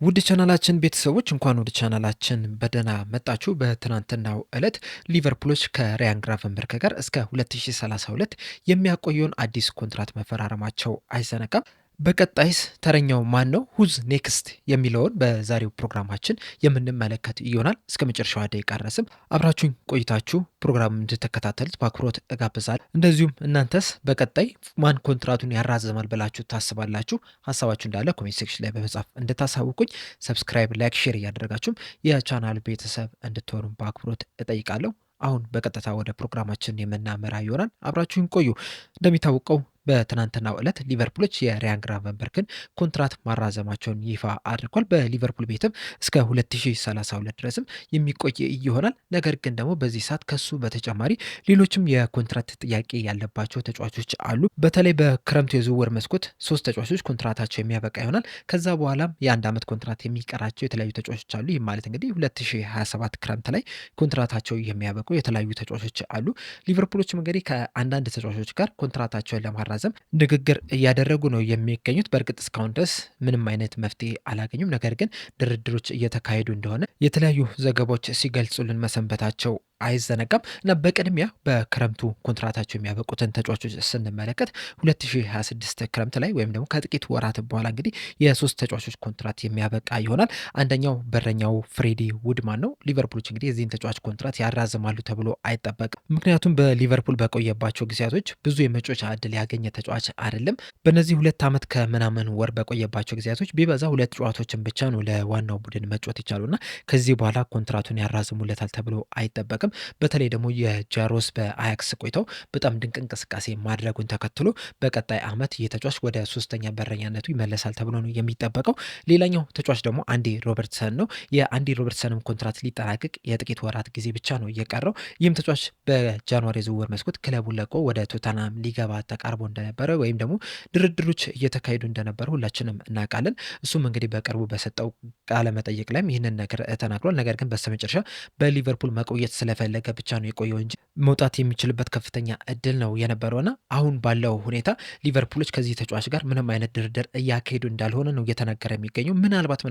ውድ ቻናላችን ቤተሰቦች እንኳን ወደ ቻናላችን በደህና መጣችሁ። በትናንትናው ዕለት ሊቨርፑሎች ከራያን ግራቨንበርክ ጋር እስከ 2032 የሚያቆየውን አዲስ ኮንትራት መፈራረማቸው አይዘነጋም። በቀጣይስ ተረኛው ማን ነው? ሁዝ ኔክስት የሚለውን በዛሬው ፕሮግራማችን የምንመለከት ይሆናል። እስከ መጨረሻዋ ደቂቃ ድረስም አብራችሁኝ ቆይታችሁ ፕሮግራም እንድትከታተሉት በአክብሮት እጋብዛለሁ። እንደዚሁም እናንተስ በቀጣይ ማን ኮንትራቱን ያራዘማል ብላችሁ ታስባላችሁ? ሀሳባችሁ እንዳለ ኮሜንት ሴክሽን ላይ በመጻፍ እንድታሳውቁኝ፣ ሰብስክራይብ፣ ላይክ፣ ሼር እያደረጋችሁም የቻናል ቤተሰብ እንድትሆኑ በአክብሮት እጠይቃለሁ። አሁን በቀጥታ ወደ ፕሮግራማችን የምናመራ ይሆናል። አብራችሁን ቆዩ። እንደሚታወቀው በትናንትናው ዕለት ሊቨርፑሎች የራያን ግራቨንበርክን ኮንትራት ማራዘማቸውን ይፋ አድርጓል። በሊቨርፑል ቤትም እስከ 2032 ድረስም የሚቆይ ይሆናል። ነገር ግን ደግሞ በዚህ ሰዓት ከሱ በተጨማሪ ሌሎችም የኮንትራት ጥያቄ ያለባቸው ተጫዋቾች አሉ። በተለይ በክረምቱ የዝውውር መስኮት 3 ተጫዋቾች ኮንትራታቸው የሚያበቃ ይሆናል። ከዛ በኋላም የ1 ዓመት ኮንትራት የሚቀራቸው የተለያዩ ተጫዋቾች አሉ። ይህ ማለት እንግዲህ 2027 ክረምት ላይ ኮንትራታቸው የሚያበቁ የተለያዩ ተጫዋቾች አሉ። ሊቨርፑሎችም እንግዲህ ከአንዳንድ ተጫዋቾች ጋር ኮንትራታቸውን ለማራዘም ንግግር እያደረጉ ነው የሚገኙት። በእርግጥ እስካሁን ድረስ ምንም አይነት መፍትሄ አላገኙም። ነገር ግን ድርድሮች እየተካሄዱ እንደሆነ የተለያዩ ዘገባዎች ሲገልጹልን መሰንበታቸው አይዘነጋም እና በቅድሚያ በክረምቱ ኮንትራታቸው የሚያበቁትን ተጫዋቾች ስንመለከት 2026 ክረምት ላይ ወይም ደግሞ ከጥቂት ወራት በኋላ እንግዲህ የ3 ተጫዋቾች ኮንትራት የሚያበቃ ይሆናል። አንደኛው በረኛው ፍሬዲ ውድማን ነው። ሊቨርፑሎች እንግዲህ የዚህን ተጫዋች ኮንትራት ያራዝማሉ ተብሎ አይጠበቅም። ምክንያቱም በሊቨርፑል በቆየባቸው ጊዜያቶች ብዙ የመጮቻ እድል ያገኘ ተጫዋች አይደለም። በእነዚህ 2 ዓመት ከምናምን ወር በቆየባቸው ጊዜያቶች ቢበዛ 2 ጨዋታዎችን ብቻ ነው ለዋናው ቡድን መጫወት ይቻሉና ከዚህ በኋላ ኮንትራቱን ያራዝሙለታል ተብሎ አይጠበቅም። በተለይ ደግሞ የጃሮስ በአያክስ ቆይተው በጣም ድንቅ እንቅስቃሴ ማድረጉን ተከትሎ በቀጣይ ዓመት ይህ ተጫዋች ወደ 3ኛ በረኛነቱ ይመለሳል ተብሎ ነው የሚጠበቀው። ሌላኛው ተጫዋች ደግሞ አንዲ ሮበርትሰን ነው። የአንዲ ሮበርትሰንም ኮንትራት ሊጠናቀቅ የጥቂት ወራት ጊዜ ብቻ ነው እየቀረው። ይህም ተጫዋች በጃንዋሪ ዝውውር መስኮት ክለቡን ለቆ ወደ ቶተንሃም ሊገባ ተቃርቦ እንደነበረ ወይም ደግሞ ድርድሮች እየተካሄዱ እንደነበረ ሁላችንም እናውቃለን። እሱም እንግዲህ በቅርቡ በሰጠው ቃለ መጠይቅ ላይም ይህንን ነገር ተናግሯል። ነገር ግን በስተመጨረሻ በሊቨርፑል መቆየት ስለፈለገ ብቻ ነው የቆየው እንጂ መውጣት የሚችልበት ከፍተኛ እድል ነው የነበረውና አሁን ባለው ሁኔታ ሊቨርፑሎች ከዚህ ተጫዋች ጋር ምንም አይነት ድርድር እያካሄዱ እንዳልሆነ ነው እየተነገረ የሚገኘው። ምናልባት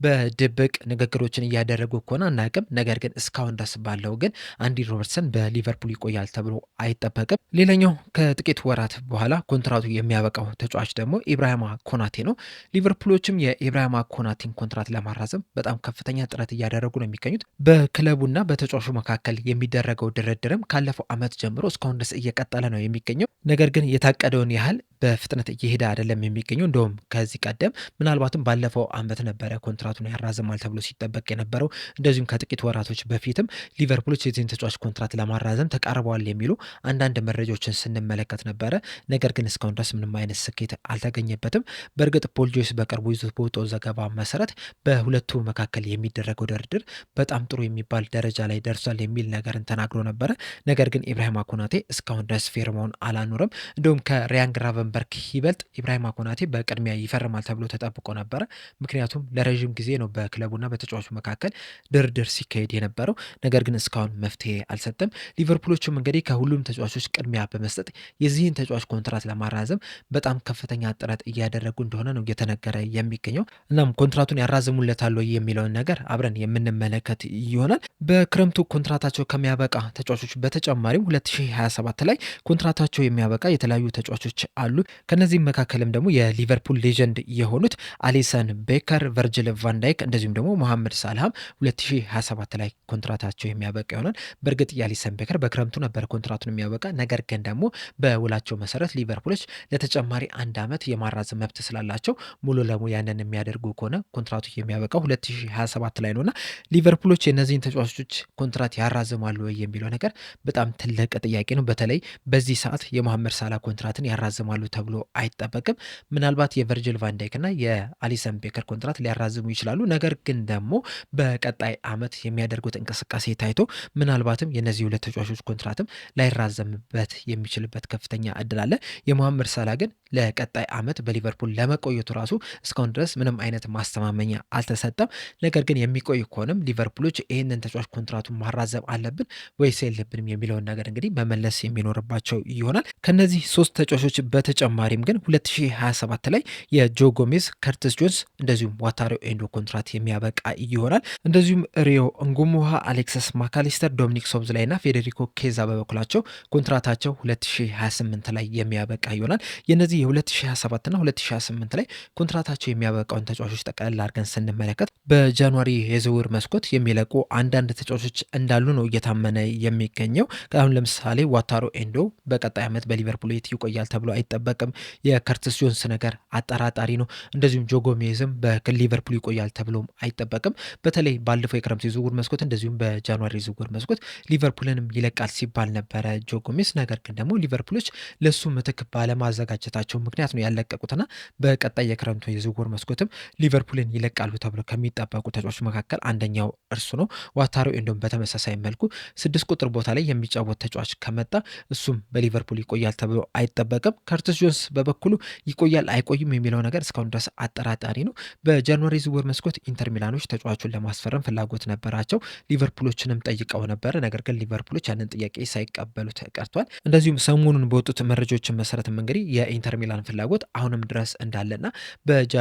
በድብቅ ንግግሮችን እያደረጉ ከሆነ አናውቅም። ነገር ግን እስካሁን ድረስ ባለው ግን አንዲ ሮበርትሰን በሊቨርፑል ይቆያል ተብሎ አይጠበቅም። ሌላኛው ከጥቂት ወራት በኋላ ኮንትራቱ የሚያበቃው ተጫዋች ደግሞ ኢብራሂማ ኮናቴ ነው። ሊቨርፑሎችም የኢብራሂማ ኮናቴን ኮንትራት ለማራዘም በጣም ከፍተኛ ጥረት እያደረጉ ነው የሚገኙት። በክለቡና በተጫዋቹ መካከል የሚደረገው ድርድርም ካለፈው ዓመት ጀምሮ እስካሁን ድረስ እየቀጠለ ነው የሚገኘው። ነገር ግን የታቀደውን ያህል በፍጥነት እየሄደ አይደለም የሚገኘው። እንደውም ከዚህ ቀደም ምናልባትም ባለፈው ዓመት ነበረ ኮንትራቱን ያራዝማል ተብሎ ሲጠበቅ የነበረው። እንደዚሁም ከጥቂት ወራቶች በፊትም ሊቨርፑሎች የዚህን ተጫዋች ኮንትራት ለማራዘም ተቃርበዋል የሚሉ አንዳንድ መረጃዎችን ስንመለከት ነበረ። ነገር ግን እስካሁን ድረስ ምንም አይነት ስኬት አልተገኘበትም። በእርግጥ ፖል ጆይስ በቅርቡ ይዞት በወጣው ዘገባ መሰረት በሁለቱ መካከል የሚደረገው ድርድር በጣም ጥሩ የሚባል ደረጃ ላይ ደርሷል የሚል ነገርን ተናግሮ ነበረ። ነገር ግን ኢብራሂማ ኮናቴ እስካሁን ድረስ ፊርማውን አላኖረም። እንደውም ከራያን ግራቨንበርክ ይበልጥ ኢብራሂማ ኮናቴ በቅድሚያ ይፈርማል ተብሎ ተጠብቆ ነበረ። ምክንያቱም ለረዥም ጊዜ ነው በክለቡና በተጫዋቹ መካከል ድርድር ሲካሄድ የነበረው። ነገር ግን እስካሁን መፍትሄ አልሰጠም። ሊቨርፑሎችም እንግዲህ ከሁሉም ተጫዋቾች ቅድሚያ በመስጠት የዚህን ተጫዋች ኮንትራት ለማራዘም በጣም ከፍተኛ ጥረት እያደረጉ እንደሆነ ነው እየተነገረ የሚገኘው። እናም ኮንትራቱን ያራዝሙለታል ወይ የሚለውን ነገር አብረን የምንመለከት ይሆናል። በክረምቱ ኮንትራታቸው ከሚያበቃ ተጫዋቾች በተጨማሪም 2027 ላይ ኮንትራታቸው የሚያበቃ የተለያዩ ተጫዋቾች አሉ። ከነዚህም መካከልም ደግሞ የሊቨርፑል ሌጀንድ የሆኑት አሊሰን ቤከር፣ ቨርጅል ቫንዳይክ እንደዚሁም ደግሞ መሐመድ ሳልሃም 2027 ላይ ኮንትራታቸው የሚያበቃ ይሆናል። በእርግጥ የአሊሰን ቤከር በክረምቱ ነበር ኮንትራቱን የሚያበቃ። ነገር ግን ደግሞ በውላቸው መሰረት ሊቨርፑሎች ለተጨማሪ 1 ዓመት የማራዘም መብት ስላላቸው ሙሉ ለሙሉ ያንን የሚያደርጉ ከሆነ ኮንትራቱ የሚያበቃው 2027 ላይ ነውና ሊቨርፑሎች የእነዚህን ተጫዋቾች ኮንትራት ያራዝማሉ ወይ የሚለው ነገር በጣም ትልቅ ጥያቄ ነው። በተለይ በዚህ ሰዓት የመሐመድ ሳላ ኮንትራትን ያራዝማሉ ተብሎ አይጠበቅም። ምናልባት የቨርጅል ቫንዳይክ እና የአሊሰን ቤከር ኮንትራት ሊያራዝሙ ይችላሉ። ነገር ግን ደግሞ በቀጣይ ዓመት የሚያደርጉት እንቅስቃሴ ታይቶ ምናልባትም የእነዚህ 2 ተጫዋቾች ኮንትራትም ላይራዘምበት የሚችልበት ከፍተኛ እድል አለ። የመሐመድ ሳላ ግን ለቀጣይ ዓመት በሊቨርፑል ለመቆየቱ ራሱ እስካሁን ድረስ ምንም አይነት ማስተማመኛ አልተሰጠም። ነገር ግን የሚቆይ ከሆነም ሊቨርፑሎች ይህንን ተጫዋች ኮንትራቱን ማራዘም አለብን ወይስ የለብንም የሚለውን ነገር እንግዲህ መመለስ የሚኖርባቸው ይሆናል። ከነዚህ 3 ተጫዋቾች በተጨማሪም ግን 2027 ላይ የጆ ጎሜዝ፣ ከርቲስ ጆንስ እንደዚሁም ዋታሮ ኤንዶ ኮንትራት የሚያበቃ ይሆናል። እንደዚሁም ሪዮ እንጉሙሃ፣ አሌክሰስ ማካሊስተር፣ ዶሚኒክ ሶብዝላይ እና ፌዴሪኮ ኬዛ በበኩላቸው ኮንትራታቸው 2028 ላይ የሚያበቃ ይሆናል። የነዚህ የ2027 እና 2028 ላይ ኮንትራታቸው የሚያበቃውን ተጫዋቾች ጠቅላላ አድርገን ስንመለከት በጃንዋሪ የዝውውር መስኮት የሚለቁ አንዳንድ ተጫዋቾች እንዳሉ ነው እየታመነ የሚገኘው። አሁን ለምሳሌ ዋታሮ ኤንዶ በቀጣይ ዓመት በሊቨርፑል ቤት ይቆያል ተብሎ አይጠበቅም። የከርቲስ ጆንስ ነገር አጠራጣሪ ነው። እንደዚሁም ጆ ጎሜዝም በሊቨርፑል ይቆያል ተብሎም አይጠበቅም። በተለይ ባለፈው የክረምት የዝውውር መስኮት እንደዚሁም በጃንዋሪ የዝውውር መስኮት ሊቨርፑልንም ይለቃል ሲባል ነበረ ጆ ጎሜዝ። ነገር ግን ደግሞ ሊቨርፑሎች ለሱ ምትክ ባለማዘጋጀታቸው ምክንያት ነው ያለቀቁትና በቀጣይ የክረምቱ የዝውውር መስኮትም ሊቨርፑልን ይለቃሉ ተብሎ ከሚጠበቁ ተጫዋቾች መካከል አንደኛው እርሱ ነው። ዋታሮ ኤንዶም በተመሳሳይ መልኩ 6 ቁጥር ቦታ ላይ የሚጫወት ተጫዋች ከመጣ እሱም በሊቨርፑል ይቆያል ተብሎ አይጠበቅም። ከርቲስ ጆንስ በበኩሉ ይቆያል አይቆይም የሚለው ነገር እስካሁን ድረስ አጠራጣሪ ነው። በጃንዋሪ ዝውውር መስኮት ኢንተር ሚላኖች ተጫዋቹን ለማስፈረም ፍላጎት ነበራቸው። ሊቨርፑሎችንም ጠይቀው ነበረ። ነገር ግን ሊቨርፑሎች ያንን ጥያቄ ሳይቀበሉት ቀርቷል። እንደዚሁም ሰሞኑን በወጡት መረጃዎችን መሰረትም እንግዲህ የኢንተር ሚላን ፍላጎት አሁንም ድረስ እንዳለና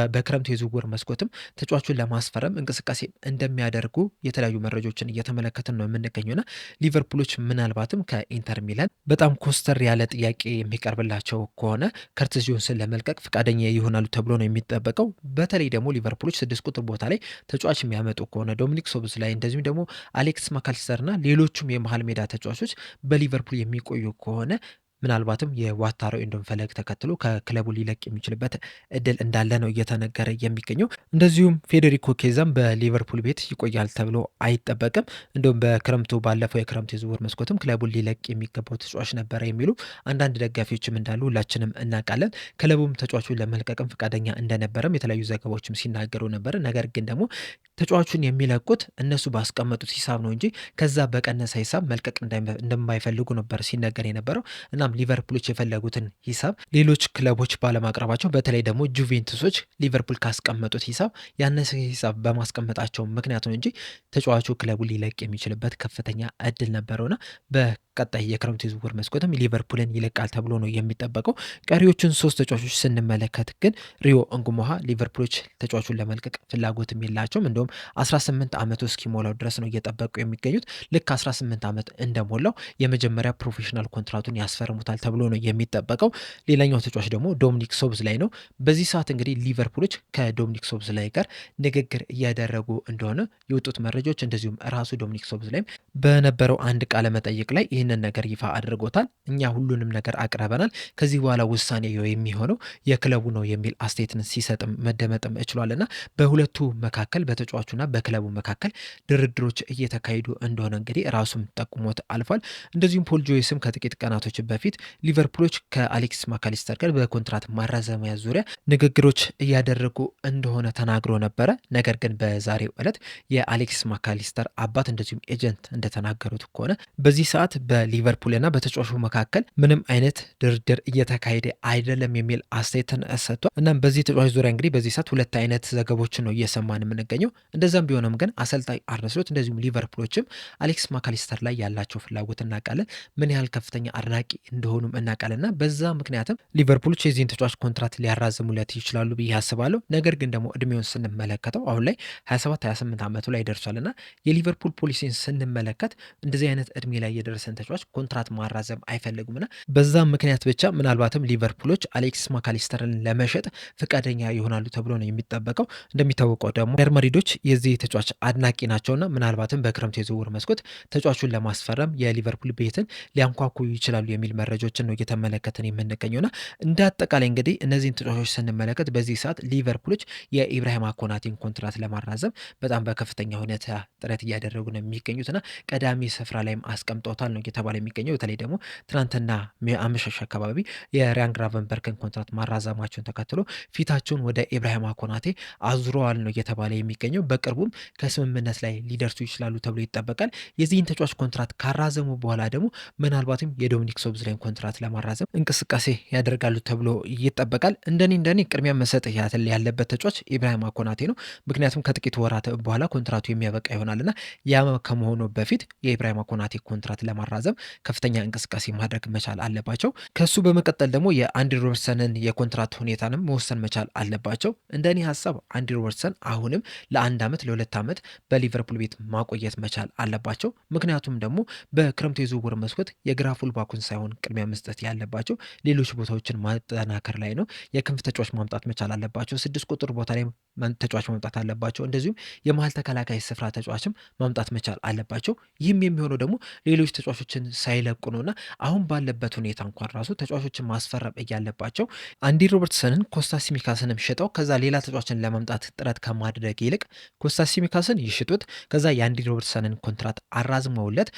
በክረምቱ የዝውውር መስኮትም ተጫዋቹን ለማስፈረም እንቅስቃሴ እንደሚያደርጉ የተለያዩ መረጃዎችን እየተመለከትን ነው የምንገኘውና ሊቨርፑሎች ምናልባትም ከኢንተር ሚላን በጣም ኮስተር ያለ ጥያቄ የሚቀርብላቸው ከሆነ ከርቲስ ጆንስን ለመልቀቅ ፈቃደኛ ይሆናሉ ተብሎ ነው የሚጠበቀው። በተለይ ደግሞ ሊቨርፑሎች 6 ቁጥር ቦታ ላይ ተጫዋች የሚያመጡ ከሆነ ዶሚኒክ ሶብዝላይ እንደዚሁም ደግሞ አሌክስ ማካሊስተርና ሌሎቹም የመሀል ሜዳ ተጫዋቾች በሊቨርፑል የሚቆዩ ከሆነ ምናልባትም የዋታሮ ኤንዶን ፈለግ ተከትሎ ከክለቡ ሊለቅ የሚችልበት እድል እንዳለ ነው እየተነገረ የሚገኘው። እንደዚሁም ፌዴሪኮ ኬዛም በሊቨርፑል ቤት ይቆያል ተብሎ አይጠበቅም። እንዲሁም ባለፈው የክረምቱ የዝውውር መስኮትም ክለቡን ሊለቅ የሚገባው ተጫዋች ነበረ የሚሉ አንዳንድ ደጋፊዎችም እንዳሉ ሁላችንም እናውቃለን። ክለቡም ተጫዋቹን ለመልቀቅም ፈቃደኛ እንደነበረም የተለያዩ ዘገባዎችም ሲናገሩ ነበር። ነገር ግን ደግሞ ተጫዋቹን የሚለቁት እነሱ ባስቀመጡት ሂሳብ ነው እንጂ ከዛ በቀነሰ ሂሳብ መልቀቅ እንደማይፈልጉ ነበር ሲነገር የነበረው። እናም ሊቨርፑሎች የፈለጉትን ሂሳብ ሌሎች ክለቦች ባለማቅረባቸው በተለይ ደግሞ ጁቬንቱሶች ሊቨርፑል ካስቀመጡት ሂሳብ ያነሰ ሂሳብ በማስቀመጣቸው ምክንያት ነው እንጂ ተጫዋቹ ክለቡ ሊለቅ የሚችልበት ከፍተኛ እድል ነበረውና በቀጣይ የክረምት የዝውውር መስኮትም ሊቨርፑልን ይለቃል ተብሎ ነው የሚጠበቀው። ቀሪዎቹን 3 ተጫዋቾች ስንመለከት ግን ሪዮ እንጉሙሃ ሊቨርፑሎች ተጫዋቹን ለመልቀቅ ፍላጎትም የላቸውም። እንደውም 18 ዓመቱ እስኪሞላው ድረስ ነው እየጠበቁ የሚገኙት። ልክ 18 ዓመት እንደሞላው የመጀመሪያ ፕሮፌሽናል ኮንትራቱን ያስፈርሙታል ተብሎ ነው የሚጠበቀው። ሌላኛው ተጫዋች ደግሞ ዶሚኒክ ሶብዝላይ ነው። በዚህ ሰዓት እንግዲህ ሊቨርፑሎች ከዶሚኒክ ሶብዝላይ ጋር ንግግር እያደረጉ እንደሆነ የወጡት መረጃዎች፣ እንደዚሁም ራሱ ዶሚኒክ ሶብዝላይም በነበረው አንድ ቃለ መጠይቅ ላይ ይህንን ነገር ይፋ አድርጎታል። እኛ ሁሉንም ነገር አቅርበናል፣ ከዚህ በኋላ ውሳኔ የሚሆነው የክለቡ ነው የሚል አስተያየትን ሲሰጥም መደመጥም እችሏልና በሁለቱ መካከል በተጫዋቹና በክለቡ መካከል ድርድሮች እየተካሄዱ እንደሆነ እንግዲህ ራሱም ጠቁሞት አልፏል። እንደዚሁም ፖል ጆይስም ከጥቂት ቀናቶች በፊት ሊቨርፑሎች ከአሌክስ ማካሊስተር ጋር በኮንትራት ማራዘሚያ ዙሪያ ንግግሮች እያደረጉ እንደሆነ ተናግሮ ነበረ። ነገር ግን በዛሬው ዕለት የአሌክስ ማካሊስተር አባት እንደዚሁም ኤጀንት እንደተናገሩት ከሆነ በዚህ ሰዓት በሊቨርፑልና በተጫዋቹ መካከል ምንም አይነት ድርድር እየተካሄደ አይደለም የሚል አስተያየትን ሰጥቷል። እናም በዚህ ተጫዋች ዙሪያ እንግዲህ በዚህ ሰዓት ሁለት አይነት ዘገቦችን ነው እየሰማን የምንገኘው። እንደዛም ቢሆንም ግን አሰልጣኝ አርነ ስሎት እንደዚሁም ሊቨርፑሎችም አሌክስ ማካሊስተር ላይ ያላቸው ፍላጎት እናውቃለን፣ ምን ያህል ከፍተኛ አድናቂ እንደሆኑም እናውቃለንና በዛ ምክንያትም ሊቨርፑሎች የዚህን ተጫዋች ኮንትራት ሊያራዝሙለት ይችላሉ ብዬ አስባለሁ። ነገር ግን ደግሞ እድሜውን ስንመለከተው አሁን ላይ 27-28 ዓመቱ ላይ ደርሷልና የሊቨርፑል ፖሊሲን ስንመለከት እንደዚህ አይነት እድሜ ላይ የደረሰን ተጫዋች ኮንትራት ማራዘም አይፈልጉምና በዛም ምክንያት ብቻ ምናልባትም ሊቨርፑሎች አሌክስ ማካሊስተርን ለመሸጥ ፈቃደኛ ይሆናሉ ተብሎ ነው የሚጠበቀው። እንደሚታወቀው ደግሞ ሪያል ማድሪዶች የዚህ ተጫዋች አድናቂ ናቸውና ምናልባትም በክረምት የዝውውር መስኮት ተጫዋቹን ለማስፈረም የሊቨርፑል ቤትን ሊያንኳኩ ይችላሉ የሚል መረጃዎችን ነው እየተመለከትን የምንገኘውና እንደ አጠቃላይ እንግዲህ እነዚህን ተጫዋቾች ስንመለከት በዚህ ሰዓት ሊቨርፑሎች የኢብራሂማ ኮናቴን ኮንትራት ለማራዘም በጣም በከፍተኛ ሁኔታ ጥረት እያደረጉ ነው የሚገኙትና ቀዳሚ ስፍራ ላይም አስቀምጠውታል ነው እየተባለ የሚገኘው። በተለይ ደግሞ ትናንትና አመሻሽ አካባቢ የሪያን ግራቨንበርግን ኮንትራት ማራዘማቸውን ተከትሎ ፊታቸውን ወደ ኢብራሂማ ኮናቴ አዙረዋል ነው እየተባለ የሚገኘው። በቅርቡም ከስምምነት ላይ ሊደርሱ ይችላሉ ተብሎ ይጠበቃል። የዚህን ተጫዋች ኮንትራት ካራዘሙ በኋላ ደግሞ ምናልባትም የዶሚኒክ ሶብዝላይን ኮንትራት ለማራዘም እንቅስቃሴ ያደርጋሉ ተብሎ ይጠበቃል። እንደኔ ቅድሚያ መሰጠት ያለበት ተጫዋች ኢብራሂማ ኮናቴ ነው። ምክንያቱም ከጥቂት ወራት በኋላ ኮንትራቱ የሚያበቃ ይሆናልና ያ ከመሆኑ በፊት የኢብራሂማ ኮናቴ ኮንትራት ለማራዘም ለማራዘም ከፍተኛ እንቅስቃሴ ማድረግ መቻል አለባቸው። ከሱ በመቀጠል ደግሞ የአንዲ ሮበርትሰንን የኮንትራት ሁኔታንም መወሰን መቻል አለባቸው። እንደ እኔ ሀሳብ አንዲ ሮበርትሰን አሁንም ለ1 ዓመት ለ2 ዓመት በሊቨርፑል ቤት ማቆየት መቻል አለባቸው። ምክንያቱም ደግሞ በክረምቱ የዝውውር መስኮት የግራ ፉልባኩን ሳይሆን ቅድሚያ መስጠት ያለባቸው ሌሎች ቦታዎችን ማጠናከር ላይ ነው። የክንፍ ተጫዋች ማምጣት መቻል አለባቸው። 6 ቁጥር ቦታ ላይ ተጫዋች ማምጣት አለባቸው። እንደዚሁም የመሀል ተከላካይ ስፍራ ተጫዋችም ማምጣት መቻል አለባቸው። ይህም የሚሆነው ደግሞ ሌሎች ተጫዋቾችን ሳይለቁ ነውና አሁን ባለበት ሁኔታ እንኳን ራሱ ተጫዋቾችን ማስፈረም እያለባቸው አንዲ ሮበርትሰንን ኮስታስ ሲሚካስንም ሽጠው ከዛ ሌላ ተጫዋችን ለማምጣት ጥረት ከማድረግ ይልቅ ኮስታስ ሲሚካስን ይሽጡት፣ ከዛ የአንዲ ሮበርትሰንን ኮንትራት አራዝመውለት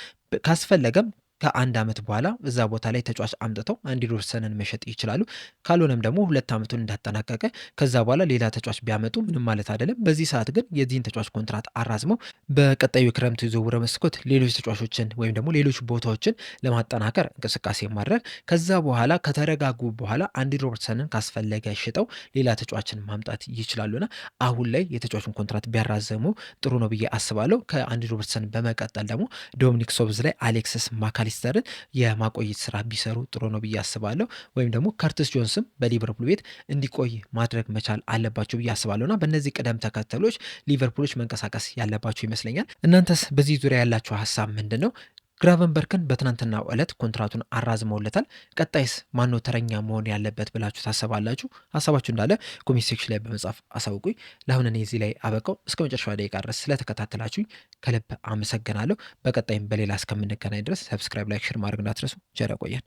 ካስፈለገም ከ1 ዓመት በኋላ እዛ ቦታ ላይ ተጫዋች አምጥተው አንዲ ሮበርትሰንን መሸጥ ይችላሉ። ካልሆነም ደግሞ 2 ዓመቱን እንዳጠናቀቀ ከዛ በኋላ ሌላ ተጫዋች ቢያመጡ ምንም ማለት አይደለም። በዚህ ሰዓት ግን የዚህን ተጫዋች ኮንትራት አራዝመው በቀጣዩ የክረምቱ የዝውውር መስኮት ሌሎች ተጫዋቾችን ወይም ደግሞ ሌሎች ቦታዎችን ለማጠናከር እንቅስቃሴ ማድረግ፣ ከዛ በኋላ ከተረጋጉ በኋላ አንዲ ሮበርትሰንን ካስፈለገ ሽጠው ሌላ ተጫዋችን ማምጣት ይችላሉና አሁን ላይ የተጫዋቹን ኮንትራት ቢያራዘሙ ጥሩ ነው ብዬ አስባለሁ። ከአንዲ ሮበርትሰን በመቀጠል ደግሞ ዶሚኒክ ሶቦስላይ፣ አሌክሲስ ማካሊስተርን የማቆየት ስራ ቢሰሩ ጥሩ ነው ብዬ አስባለሁ። ወይም ደግሞ ከርቲስ ጆንስም በሊቨርፑል ቤት እንዲቆይ ማድረግ መቻል አለባቸው ብዬ አስባለሁ እና በእነዚህ ቅደም ተከተሎች ሊቨርፑሎች መንቀሳቀስ ያለባቸው ይመስለኛል። እናንተስ በዚህ ዙሪያ ያላቸው ሀሳብ ምንድን ነው? ግራቨንበርክን በትናንትናው ዕለት ኮንትራቱን አራዝመውለታል። ቀጣይስ ማነው ተረኛ መሆን ያለበት ብላችሁ ታስባላችሁ? ሀሳባችሁ እንዳለ ኮሜንት ሴክሽን ላይ በመጻፍ አሳውቁኝ። ለአሁን እኔ እዚህ ላይ አበቃው። እስከ መጨረሻው ደቂቃ ድረስ ስለተከታተላችሁኝ ከልብ አመሰግናለሁ። በቀጣይም በሌላ እስከምንገናኝ ድረስ ሰብስክራይብ፣ ላይክ፣ ሼር ማድረግ እንዳትረሱ። ቸር ያቆየን።